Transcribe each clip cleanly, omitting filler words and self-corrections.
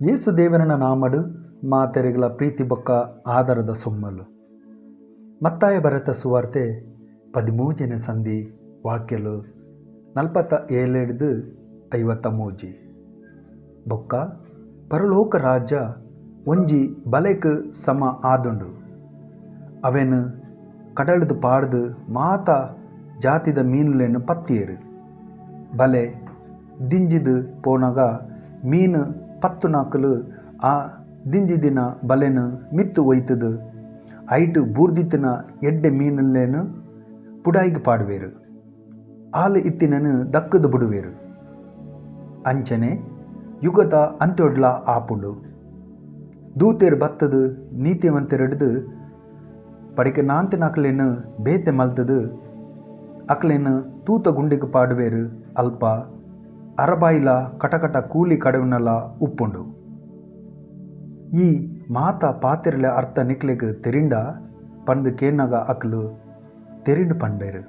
ಯೇಸು ದೇವರನ ನಾಮಡು ಮಾತೆರೆಗಳ ಪ್ರೀತಿ ಬೊಕ್ಕ ಆಧಾರದ ಸೊಮ್ಮಲು ಮತ್ತಾಯ ಬರೆತ ಸುವಾರ್ತೆ 13ನೇ ಸಂಧಿ ವಾಕ್ಯಲು 47-53 ಬೊಕ್ಕ ಪರಲೋಕ ರಾಜ್ಯ ಒಂಜಿ ಬಲೆಕ್ ಸಮ ಆದುಂಡು. ಅವೆನ್ ಕಡಲ್ದು ಪಾಡ್ದು ಮಾತ ಜಾತಿದ ಮೀನುಲೆನ್ ಪತ್ತಿಯರು ಬಲೆ ದಿಂಜಿದು ಪೋನಾಗ ಮೀನು ಪತ್ತು ನಾಕಲು ಆ ದಿಂಜಿದಿನ ಬಲೆನು ಮಿತ್ತು ಒಯ್ತದು ಐಟು ಬೂರ್ದಿತ್ತಿನ ಎಡ್ಡೆ ಮೀನುಲೇನು ಪುಡಾಯಿಗೆ ಪಾಡುವೇರು ಆಲು ಇತ್ತಿನನು ದಕ್ಕದು ಬಿಡುವೇರು. ಅಂಚನೆ ಯುಗದ ಅಂತ್ಯೊಡ್ಲ ಆಪುಂಡು ದೂತೇರು ಬತ್ತದು ನೀತಿವಂತೆರಡ್ದು ಪಡಿಕೆ ನಾಂತಿನ ಅಕ್ಲೇನು ಬೇತೆ ಮಲ್ತದು ಅಕ್ಲೇನು ತೂತ ಗುಂಡಿಗೆ ಪಾಡುವೇರು ಅಲ್ಪ ಅರಬಾಯಿಲ ಕಟಕಟ ಕೂಲಿ ಕಡವಿನಲ ಉಪ್ಪುಂಡು. ಈ ಮಾತ ಪಾತಿರಲೆ ಅರ್ಥ ನಿಕ್ಲೆಗ್ ತೆರಿಂಡ ಪಂದು ಕೇನಾಗ ಅಕ್ಲು ತೆರಿಂಡು ಪಂಡೇರು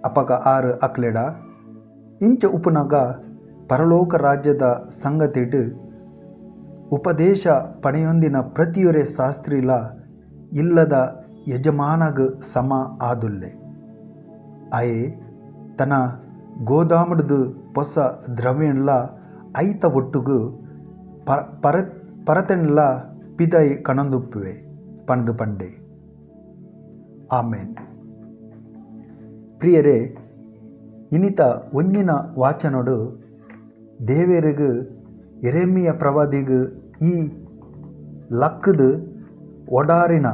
ಅಪಗ ಆರು ಅಕ್ಲೆಡ ಇಂಚ ಉಪ್ಪುನಾಗ ಪರಲೋಕ ರಾಜ್ಯದ ಸಂಗತಿಡು ಉಪದೇಶ ಪಡೆಯೊಂದಿನ ಪ್ರತಿಯೊರೆ ಶಾಸ್ತ್ರಿಲ ಇಲ್ಲದ ಯಜಮಾನಗ ಸಮ ಆದುಲ್ಲೆ ಆಯೆ ತನ್ನ ಗೋದಾಮುಡ್ದು ಹೊಸ ದ್ರವ್ಯನ್ಲ ಐತ ಒಟ್ಟುಗು ಪರತೆನ್ಲ ಪಿದೈ ಕಣಂದುಪ್ಪುವೆ ಪಣದು ಪಂಡೆ. ಆಮೇನ್. ಪ್ರಿಯರೇ, ಇನಿತ ಒಂಜಿನ ವಾಚನೋಡು ದೇವೇರಿಗು ಎರೆಮಿಯ ಪ್ರವಾದಿಗು ಈ ಲಕ್ಕದು ಒಡಾರಿನ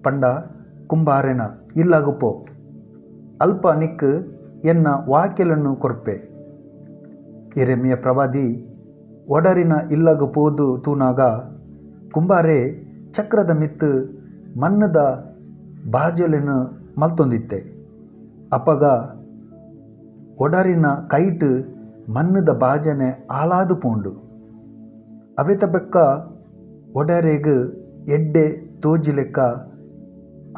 ಪಂಡ ಕುಂಬಾರೆನ ಇಲ್ಲಗುಪೋ ಅಲ್ಪ ನಿಕ್ ಎನ್ನ ವಾಕ್ಯಲನ್ನು ಕೊರ್ಪೆ. ಎರೆಮಿಯ ಪ್ರವಾದಿ ಒಡರಿನ ಇಲ್ಲಗು ಪೋದು ತೂನಾಗ ಕುಂಬಾರೆ ಚಕ್ರದ ಮಿತ್ತು ಮನ್ನದ ಬಾಜಲೆನು ಮಲ್ತೊಂದಿತ್ತೆ ಅಪ್ಪಗ ಒಡರಿನ ಕೈಟ್ ಮನ್ನದ ಬಾಜನೆ ಆಲಾದು ಪೋಂಡು ಅವೆತ ಬೆಕ್ಕ ಒಡರೆಗ್ ಎಡ್ಡೆ ತೋಜಿಲೆಕ್ಕ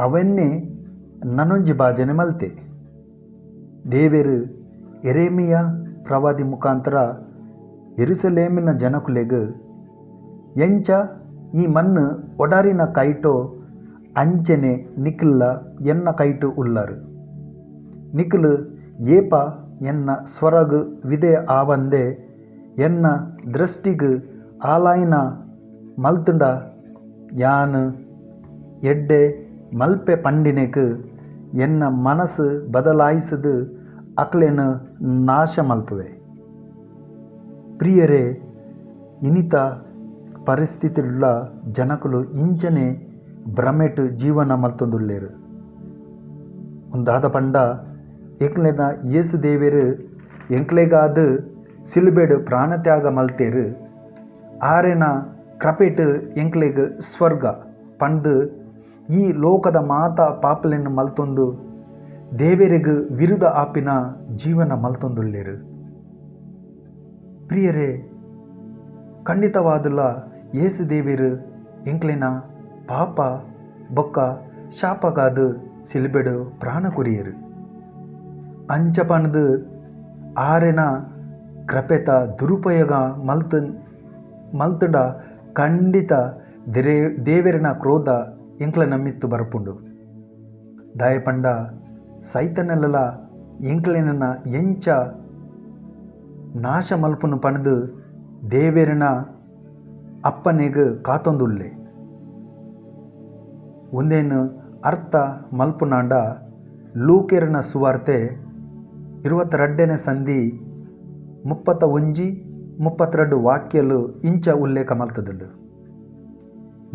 ಅವನ್ನೇ ನನೊಂಜಿ ಬಾಜನೆ ಮಲ್ತೆ. ದೇವೇರು ಎರೆಮಿಯ ಪ್ರವಾದಿ ಮುಖಾಂತರ ಯೆರೂಸಲೇಮಿನ ಜನಕುಲೆಗ್ ಎಂಚ ಈ ಮಣ್ಣು ಒಡಾರಿನ ಕೈಟೋ ಅಂಚನೆ ನಿಕ್ಲ ಎನ್ನ ಕೈಟು ಉಳ್ಳರು ನಿಕ್ಲು ಏಪ ಎನ್ನ ಸ್ವರಗ್ ವಿದೆ ಆವಂದೆ ಎನ್ನ ದೃಷ್ಟಿಗ್ ಆಲಾಯಿನ ಮಲ್ತುಂಡ ಯಾನ್ ಎಡ್ಡೆ ಮಲ್ಪೆ ಪಂಡಿನೆಗ್ ಎನ್ನ ಮನಸ್ಸು ಬದಲಾಯಿಸದು ಅಕ್ಲೇನು ನಾಶ ಮಲ್ಪುವೆ. ಪ್ರಿಯರೇ, ಇನಿತ ಪರಿಸ್ಥಿತಿಯುಳ್ಳ ಜನಕುಲು ಇಂಚನೆ ಭ್ರಮೆಟ್ ಜೀವನ ಮಲ್ತೊಂದುಲ್ಲೇರು. ಒಂದಾದ ಪಂಡ ಎಂಕ್ಲೆನ ಯೇಸು ದೇವೇರು ಎಂಕ್ಲೆಗಾದು ಸಿಲುಬೆಡು ಪ್ರಾಣತ್ಯಾಗ ಮಲ್ತೇರು ಆರೆನ ಕ್ರಪೆಟ್ ಎಂಕ್ಲೆಗ್ ಸ್ವರ್ಗ ಪಂಡು ಈ ಲೋಕದ ಮಾತ ಪಾಪಲೆನ್ನು ಮಲ್ತೊಂದು ದೇವೇರಿಗೂ ವಿರುದ್ಧ ಆಪಿನ ಜೀವನ ಮಲ್ತೊಂದುಲ್ಲೇರು. ಪ್ರಿಯರೇ, ಖಂಡಿತವಾದುಲ್ಲ ಯೇಸು ದೇವೇರು ಎಂಕ್ಲೆನ ಪಾಪ ಬೊಕ್ಕ ಶಾಪಗಾದು ಸಿಲುಬೆಡು ಪ್ರಾಣ ಕುರಿಯರು ಅಂಚ ಪಣದು ಆರೆನ ಕೃಪೆತ ದುರುಪಯೋಗ ಮಲ್ತುಂಡ ಖಂಡಿತ ದೇವೇರಿನ ಕ್ರೋಧ ಎಂಕ್ಲ ನಮ್ಮಿತ್ತು ಬರಪುಂಡು. ದಾಯಪಂಡ ಸೈತನೆಲ್ಲ ಎಂಕ್ಲೆನ ಎಂಚ ನಾಶ ಮಲ್ಪುನು ಪಣದು ದೇವೇರಿನ ಅಪ್ಪನೆಗ್ ಕಾತೊಂದುಲ್ಲೆ ಒಂದೇನು ಅರ್ಥ ಮಲ್ಪುನಾಂಡ ಲೂಕೆರನ ಸುವಾರ್ತೆ 22ನೇ ಸಂಧಿ 31-32 ವಾಕ್ಯಲು ಇಂಚ ಉಲ್ಲೇಖ ಮಲ್ತದುಂಡು.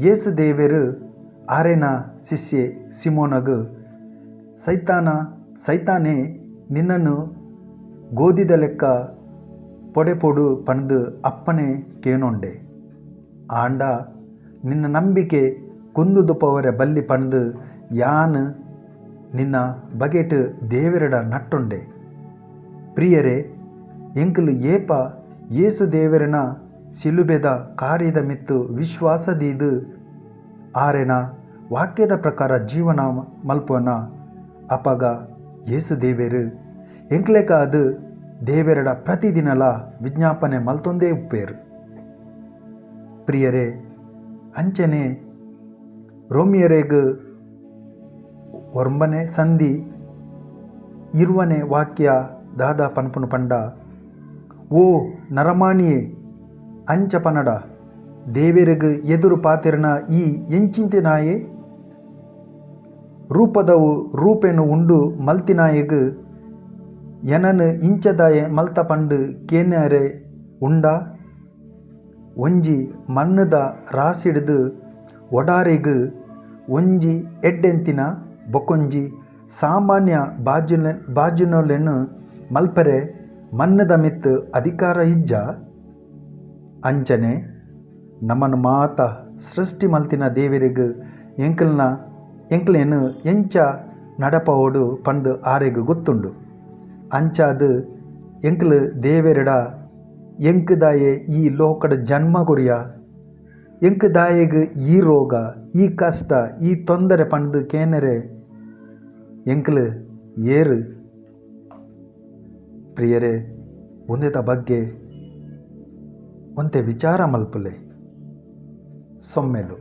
ಯೇಸು ದೇವೇರು ಆರೆನ ಶಿಷ್ಯೆ ಸಿಮೋನಗು ಸೈತಾನೆ ನಿನ್ನನ್ನು ಗೋದಿದ ಲೆಕ್ಕ ಪೊಡೆ ಪಣದು ಅಪ್ಪನೆ ಕೇನೊಂಡೆ ಆಂಡ ನಿನ್ನ ನಂಬಿಕೆ ಕುಂದುದುಪವರೆ ಬಲ್ಲಿ ಪಣದು ಯಾನ್ ನಿನ್ನ ಬಗೆಟ್ ದೇವೆರಡ ನಟ್ಟೊಂಡೆ. ಪ್ರಿಯರೇ, ಎಂಕಲು ಏಪ ಯೇಸು ದೇವರನ ಸಿಲುಬೆದ ಕಾರ್ಯದ ಮಿತ್ತು ವಿಶ್ವಾಸದೀದು ಆರೆನ ವಾಕ್ಯದ ಪ್ರಕಾರ ಜೀವನ ಮಲ್ಪುವನ ಅಪಗ ಯೇಸು ದೇವೇರು ಎಂಕ್ಲೆಕ ಅದು ದೇವೆರಡ ಪ್ರತಿದಿನಲ ವಿಜ್ಞಾಪನೆ ಮಲ್ತೊಂದೇ ಉಪ್ಪೇರು. ಪ್ರಿಯರೇ, ಅಂಚನೆ ರೋಮಿಯರೆಗ್ ಒರ್ಬನೆ ಸಂಧಿ ಇರುವನೆ ವಾಕ್ಯ ದಾದ ಪನ್ಪುನು ಪಂಡ, ಓ ನರಮಾಣಿಯೇ ಅಂಚ ಪನಡ ದೇವೆರೆಗ್ ಎದುರು ಪಾತಿರನ ಈ ಎಂಚಿಂತಿನಾಯೇ ರೂಪದವು ರೂಪೆನು ಉಂಡು ಮಲ್ತಿನಾಯಗ್ ಎನನ್ ಇಂಚದಾಯೆ ಮಲ್ತ ಪಂಡು ಕೇನ್ಯಾರೆ ಉಂಡ ಒಂಜಿ ಮಣ್ಣದ ರಾಸಿಡ್ದು ಒಡಾರೆಗ್ ಒಂಜಿ ಎಡ್ಡೆಂತಿನ ಬೊಕೊಂಜಿ ಸಾಮಾನ್ಯ ಬಾಜುನೊಲೆನ್ ಮಲ್ಪರೆ ಮಣ್ಣದ ಮಿತ್ ಅಧಿಕಾರ ಇಜ್ಜ. ಅಂಚನೆ ನಮ್ಮನ್ನು ಮಾತ ಸೃಷ್ಟಿ ಮಲ್ತಿನ ದೇವರಿಗ್ ಎಂಕ್ಲೇನು ಎಂಚ ನಡಪವೋಡು ಪಂದು ಆರೆಗ್ ಗೊತ್ತುಂಡು. ಅಂಚಾದ್ ಎಂಕ್ಲು ದೇವೆರಡ ಎಂಕ್ ದಾಯೆ ಈ ಲೋಕದ ಜನ್ಮ ಕೊರಿಯ, ಎಂಕ್ ದಾಯೆಗ್ ಈ ರೋಗ, ಈ ಕಷ್ಟ, ಈ ತೊಂದರೆ ಪಂದು ಕೇನರೆ ಎಂಕ್ಲು ಏರು. ಪ್ರಿಯರೇ, ಒಂದೆತ ಬಗ್ಗೆ ಒಂತೆ ವಿಚಾರ ಮಲ್ಪುಲೆ ಸೊಮ್ಮೆಲು.